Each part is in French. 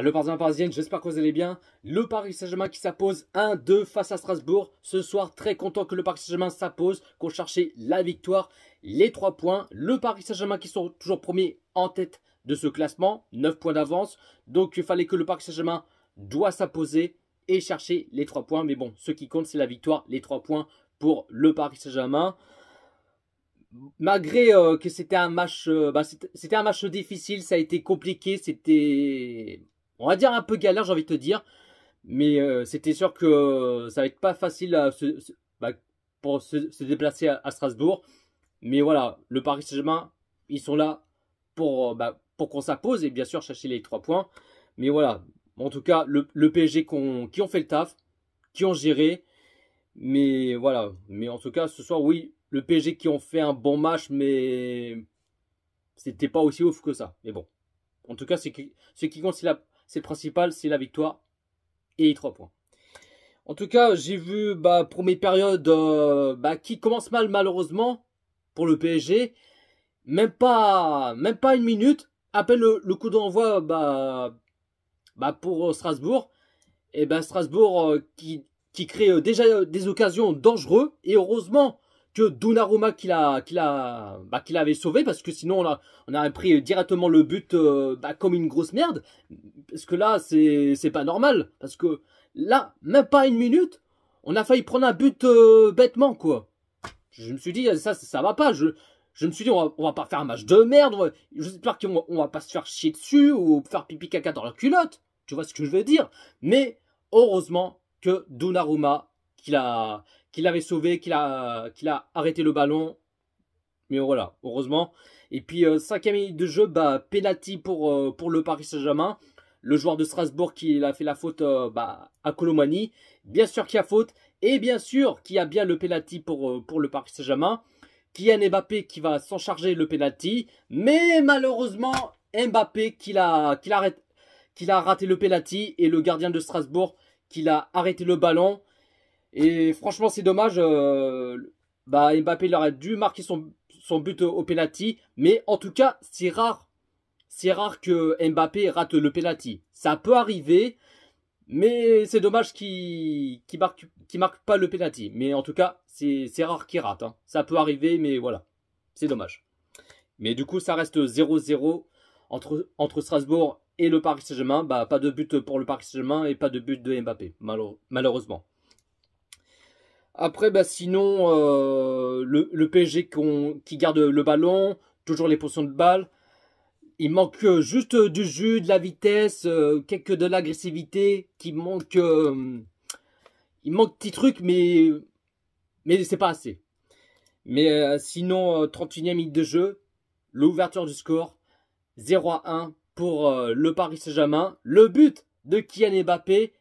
Salut Parisiens, Parisiennes, j'espère que vous allez bien. Le Paris Saint-Germain qui s'impose 1-2 face à Strasbourg. Ce soir, très content que le Paris Saint-Germain s'impose, qu'on cherchait la victoire, les 3 points. Le Paris Saint-Germain qui sont toujours premiers en tête de ce classement, 9 points d'avance. Donc il fallait que le Paris Saint-Germain doit s'imposer et chercher les 3 points. Mais bon, ce qui compte, c'est la victoire, les 3 points pour le Paris Saint-Germain. Malgré que c'était un match, c'était un match difficile, ça a été compliqué, c'était, on va dire un peu galère, j'ai envie de te dire, mais c'était sûr que ça va être pas facile pour se déplacer à Strasbourg. Mais voilà, le Paris Saint-Germain, ils sont là pour qu'on s'impose et bien sûr chercher les 3 points. Mais voilà, en tout cas, le PSG qui ont fait le taf, qui ont géré. Mais voilà, mais en tout cas, ce soir, oui, le PSG qui ont fait un bon match, mais c'était pas aussi ouf que ça. Mais bon, en tout cas, ce qui compte, c'est le principal, c'est la victoire et les 3 points. En tout cas, j'ai vu première période qui commence mal malheureusement pour le PSG. Même pas une minute, à peine le coup d'envoi pour Strasbourg. Et Strasbourg qui crée déjà des occasions dangereuses. Et heureusement que Donnarumma qui l'avait sauvé, parce que sinon on aurait pris directement le but comme une grosse merde. Parce que là, c'est pas normal. Parce que là, même pas une minute, on a failli prendre un but bêtement, quoi. Je me suis dit, ça va pas. Je me suis dit, on va pas faire un match de merde. J'espère qu'on va pas se faire chier dessus ou faire pipi caca dans la culotte. Tu vois ce que je veux dire? Mais heureusement que Donnarumma, qu'il avait sauvé, qu'il a arrêté le ballon. Mais voilà, heureusement. Et puis, 5e minute de jeu, penalty pour le Paris Saint-Germain. Le joueur de Strasbourg qui a fait la faute à Colomani. Bien sûr qu'il y a faute. Et bien sûr qu'il y a bien le penalty pour le Paris Saint-Germain. Kylian Mbappé qui va s'en charger le penalty. Mais malheureusement, Mbappé qui a raté le penalty. Et le gardien de Strasbourg qui a arrêté le ballon. Et franchement, c'est dommage. Mbappé il aurait dû marquer son but au penalty. Mais en tout cas, c'est rare. C'est rare que Mbappé rate le penalty. Ça peut arriver. Mais c'est dommage qu'il marque pas le penalty. Mais en tout cas, c'est rare qu'il rate. Hein. Ça peut arriver, mais voilà. C'est dommage. Mais du coup, ça reste 0-0 entre Strasbourg et le Paris Saint-Germain. Pas de but pour le Paris Saint-Germain et pas de but de Mbappé, malheureusement. Après, sinon, le PSG qui garde le ballon, toujours les positions de balle. Il manque juste du jus, de la vitesse, de l'agressivité, il manque petits trucs, mais c'est pas assez. Mais sinon, 31e minute de jeu, l'ouverture du score, 0-1 pour le Paris Saint-Germain. Le but de Kylian Mbappé,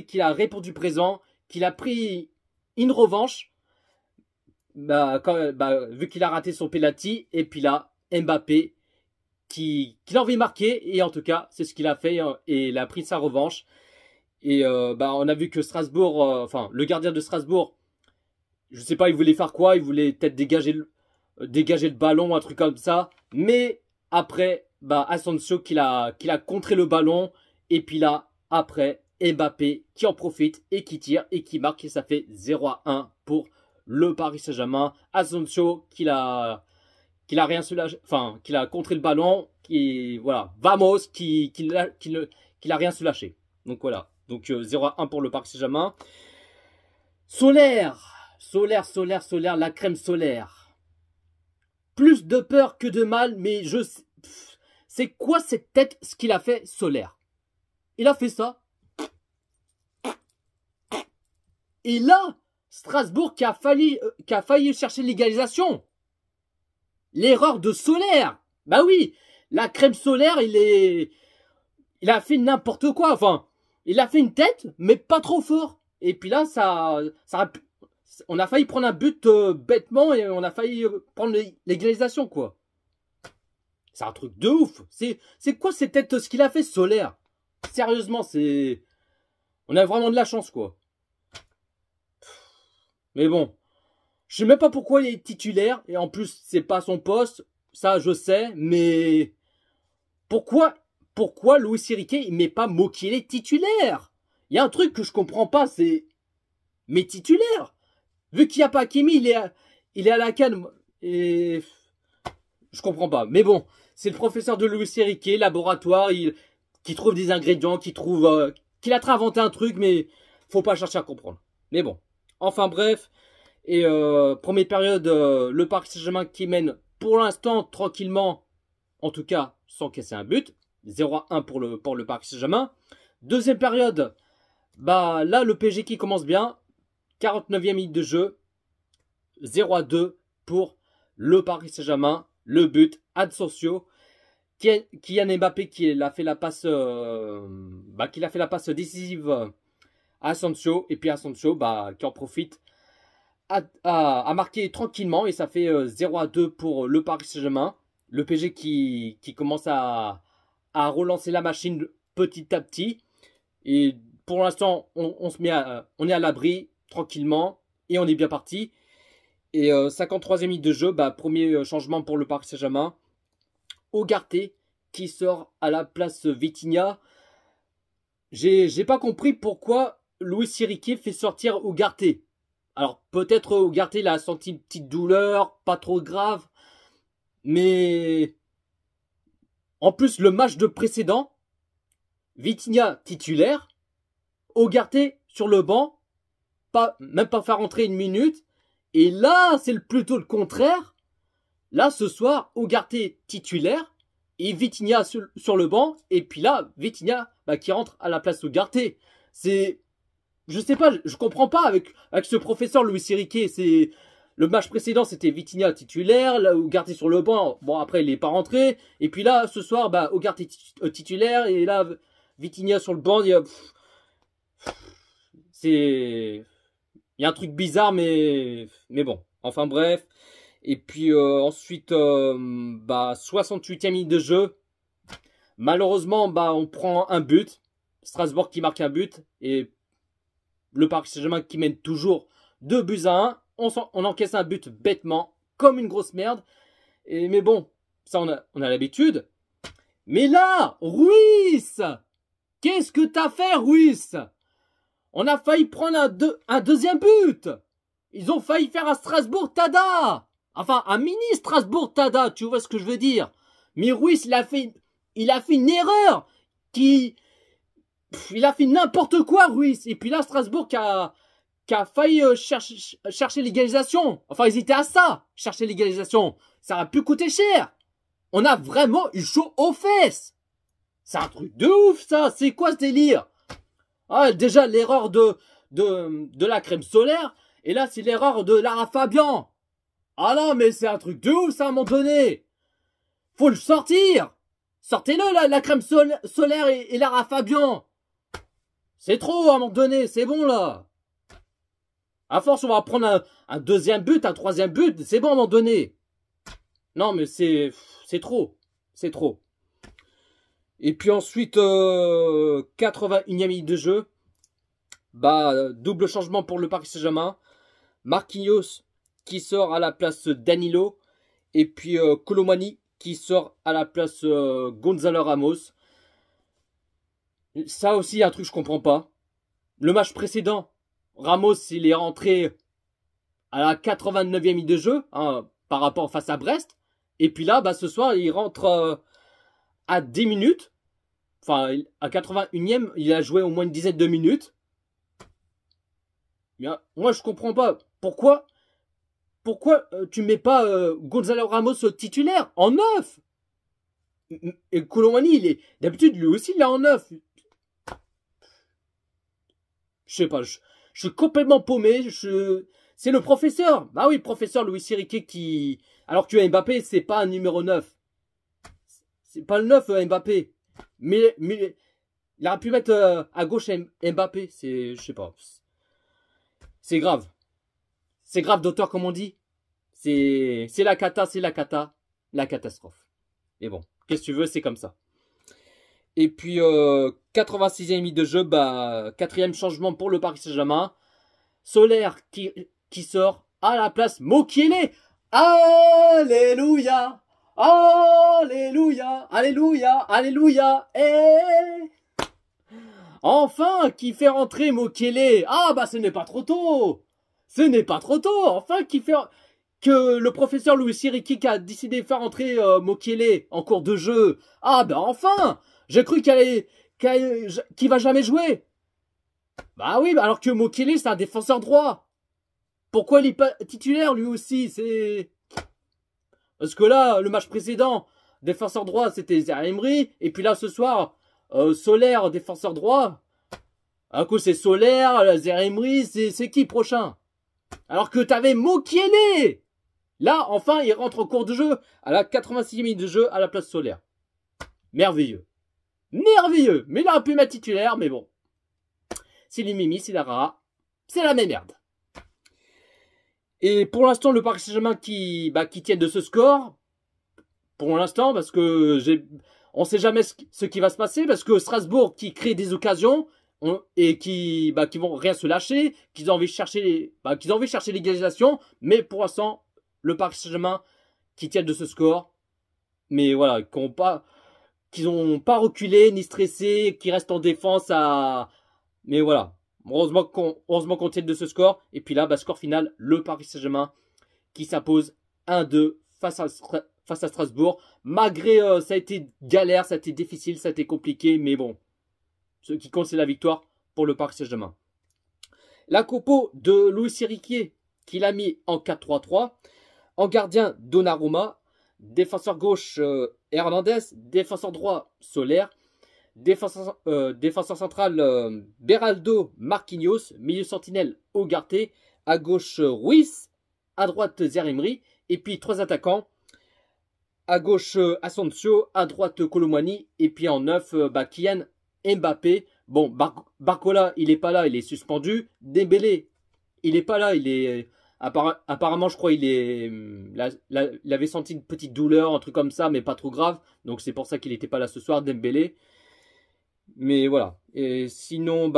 qui a répondu présent, qu'il a pris une revanche, vu qu'il a raté son penalty, et puis là, Mbappé, qui a envie de marquer, et en tout cas, c'est ce qu'il a fait, et il a pris sa revanche. Et on a vu que Strasbourg, le gardien de Strasbourg, je sais pas, il voulait faire quoi, il voulait peut-être dégager le ballon, un truc comme ça, mais après, Asensio qui a contré le ballon, et puis là, après, Mbappé qui en profite, et qui tire, et qui marque, et ça fait 0-1 pour le Paris Saint-Germain. Asensio qui a rien su lâcher, qu'il a contré le ballon, vamos, qu'il a rien su lâcher. Donc voilà, donc 0-1 pour le Paris Saint-Germain. Solaire, la crème solaire. Plus de peur que de mal, mais c'est quoi cette tête, ce qu'il a fait Solaire? Il a fait ça. Et là, Strasbourg qui a failli chercher l'égalisation. L'erreur de Solaire. Bah oui, la crème solaire, il a fait n'importe quoi. Il a fait une tête, mais pas trop fort. Et puis là, on a failli prendre un but bêtement et on a failli prendre l'égalisation, quoi. C'est un truc de ouf. C'est quoi cette tête, ce qu'il a fait, Solaire? Sérieusement, on a vraiment de la chance, quoi. Mais bon. Je sais même pas pourquoi il est titulaire. Et en plus, c'est pas son poste. Ça, je sais. Mais pourquoi pourquoi Luis Enrique il met pas Mukiele titulaire? Il y a un truc que je comprends pas, c'est mais titulaire. Vu qu'il n'y a pas Hakimi, il est à la canne et je comprends pas. Mais bon, c'est le professeur de Luis Enrique, laboratoire, qui trouve des ingrédients, qu'il a inventé un truc, mais faut pas chercher à comprendre. Mais bon, enfin bref. Et première période, le Paris Saint-Germain qui mène pour l'instant tranquillement, en tout cas sans casser un but. 0-1 pour le Paris Saint-Germain. Deuxième période, bah là le PSG qui commence bien. 49e minute de jeu. 0-2 pour le Paris Saint-Germain. Le but, Asensio. Kylian Mbappé qui a fait la passe, décisive à Asensio. Et puis Asensio qui en profite à marquer tranquillement. Et ça fait 0-2 pour le Paris Saint-Germain. Le PSG qui commence à relancer la machine petit à petit. Et pour l'instant, on est à l'abri tranquillement. Et on est bien parti. Et 53e minute de jeu, premier changement pour le Paris Saint-Germain. Ugarte qui sort à la place Vitinha. J'ai pas compris pourquoi Luis Enrique fait sortir Ugarte. Alors peut-être Ugarte il a senti une petite douleur, pas trop grave. Mais en plus le match de précédent, Vitinha titulaire, Ugarte sur le banc, même pas faire rentrer une minute. Et là, c'est plutôt le contraire. Là, ce soir, Ugarte titulaire et Vitinha sur le banc. Et puis là, Vitinha qui rentre à la place Ugarte. Je sais pas, je comprends pas avec ce professeur Luis Enrique. Le match précédent, c'était Vitinha titulaire, là, Ugarte sur le banc. Bon, après, il est pas rentré. Et puis là, ce soir, Ugarte titulaire et là, Vitinha sur le banc. Il y a un truc bizarre, mais bon. Enfin bref. Et puis ensuite, 68e minute de jeu. Malheureusement, on prend un but. Strasbourg qui marque un but. Et le Paris Saint-Germain qui mène toujours 2-1. On encaisse un but bêtement, comme une grosse merde. Mais bon, ça on a l'habitude. Mais là, Ruiz! Qu'est-ce que t'as fait, Ruiz? On a failli prendre un deuxième but. Ils ont failli faire un Strasbourg-Tada. Enfin, un mini Strasbourg-Tada, tu vois ce que je veux dire. Mais Ruiz, il a fait une erreur. Il a fait n'importe quoi, Ruiz. Et puis là, Strasbourg qui a failli chercher l'égalisation. Enfin, ils étaient à ça, chercher l'égalisation. Ça aurait pu coûter cher. On a vraiment eu chaud aux fesses. C'est un truc de ouf, ça. C'est quoi ce délire? Ah, déjà, l'erreur de la crème solaire. Et là, c'est l'erreur de Lara Fabian. Ah non, mais c'est un truc de ouf, ça, à un moment donné. Faut le sortir. Sortez-le, la crème solaire et Lara Fabian. C'est trop, à un moment donné. C'est bon, là. À force, on va prendre un deuxième but, un troisième but. C'est bon, à un moment donné. Non, mais c'est trop. C'est trop. Et puis ensuite, 81e minute de jeu. Double changement pour le Paris Saint-Germain. Marquinhos qui sort à la place Danilo. Et puis Colomani qui sort à la place Gonzalo Ramos. Ça aussi, un truc que je comprends pas. Le match précédent, Ramos, il est rentré à la 89e minute de jeu, par rapport face à Brest. Et puis là, ce soir, il rentre à 10 minutes. Enfin, à 81e, il a joué au moins une dizaine de minutes. Bien, moi, je comprends pas. Pourquoi tu mets pas Gonzalo Ramos titulaire en neuf? Et Colomani, d'habitude, lui aussi, il est en neuf. Je sais pas, je suis complètement paumé. C'est le professeur. Bah oui, professeur Luis Enrique qui... Alors que Mbappé, c'est pas un numéro 9. C'est pas le 9, Mbappé. Mais il aurait pu mettre à gauche Mbappé. Je sais pas. C'est grave. C'est grave d'auteur, comme on dit. C'est la cata, c'est la cata. La catastrophe. Et bon, qu'est-ce que tu veux, c'est comme ça. Et puis, 86e minute de jeu, quatrième changement pour le Paris Saint-Germain. Solaire qui sort à la place Mukiele. Alléluia, Alléluia, alléluia, alléluia. Enfin, qui fait rentrer Mokele? Ah bah ce n'est pas trop tôt. Ce n'est pas trop tôt. Enfin, qui fait que le professeur Louis Siriki a décidé de faire entrer Mokele en cours de jeu. Ah bah enfin. J'ai cru qu'il va jamais jouer. Bah oui, alors que Mokele c'est un défenseur droit. Pourquoi il est pas titulaire lui aussi? C'est parce que là, le match précédent, défenseur droit, c'était Zaire Emery. Et puis là, ce soir, Solaire, défenseur droit. Un coup, c'est Solaire, Zaire Emery, c'est qui prochain? Alors que t'avais Mokele. Là, enfin, il rentre en cours de jeu à la 86e minute de jeu à la place Solaire. Merveilleux. Merveilleux. Mais là, un peu ma titulaire, mais bon. C'est les Mimi, c'est la Rara. C'est la même merde. Et pour l'instant, le Paris Saint-Germain qui tienne de ce score. Pour l'instant, parce que on sait jamais ce qui va se passer, parce que Strasbourg qui crée des occasions et qui vont rien se lâcher, qu'ils ont envie de chercher l'égalisation, mais pour l'instant, le Paris Saint-Germain qui tienne de ce score, mais voilà, qu'ils n'ont pas reculé ni stressé, qui restent en défense mais voilà. Heureusement qu'on tienne de ce score. Et puis là, score final, le Paris Saint-Germain qui s'impose 1-2 face à Strasbourg. Malgré ça a été galère, ça a été difficile, ça a été compliqué. Mais bon, ce qui compte, c'est la victoire pour le Paris Saint-Germain. La compo de Luis Enrique qui l'a mis en 4-3-3. En gardien, Donnarumma. Défenseur gauche, Hernandez. Défenseur droit, Solaire. Défenseur central, Beraldo, Marquinhos. Milieu sentinelle, Ugarte. À gauche, Ruiz. À droite, Zaire Emery. Et puis 3 attaquants. À gauche, Asensio. À droite, Colomani. Et puis en 9, Kylian Mbappé. Bon, Barcola, il est pas là, il est suspendu. Dembélé, il est pas là, il est... Apparemment, je crois, il avait senti une petite douleur, un truc comme ça, mais pas trop grave. Donc c'est pour ça qu'il n'était pas là ce soir, Dembélé. Mais voilà. Et sinon,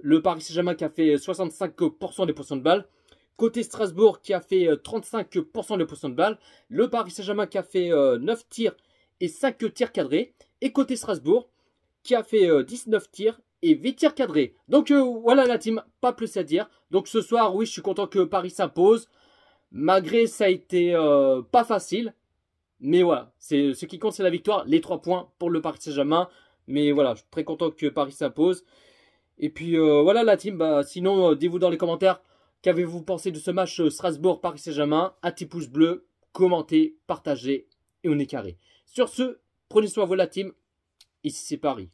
le Paris Saint-Germain qui a fait 65% des possessions de balles. Côté Strasbourg qui a fait 35% des possessions de balles. Le Paris Saint-Germain qui a fait 9 tirs et 5 tirs cadrés. Et côté Strasbourg qui a fait 19 tirs et 8 tirs cadrés. Donc voilà la team, pas plus à dire. Donc ce soir, oui, je suis content que Paris s'impose. Malgré ça a été pas facile. Mais voilà, ce qui compte, c'est la victoire. Les 3 points pour le Paris Saint-Germain. Mais voilà, je suis très content que Paris s'impose. Et puis voilà la team. Sinon, dites-vous dans les commentaires, qu'avez-vous pensé de ce match Strasbourg-Paris Saint-Germain? Un petit pouce bleu, commentez, partagez et on est carré. Sur ce, prenez soin de vous la team. Ici c'est Paris.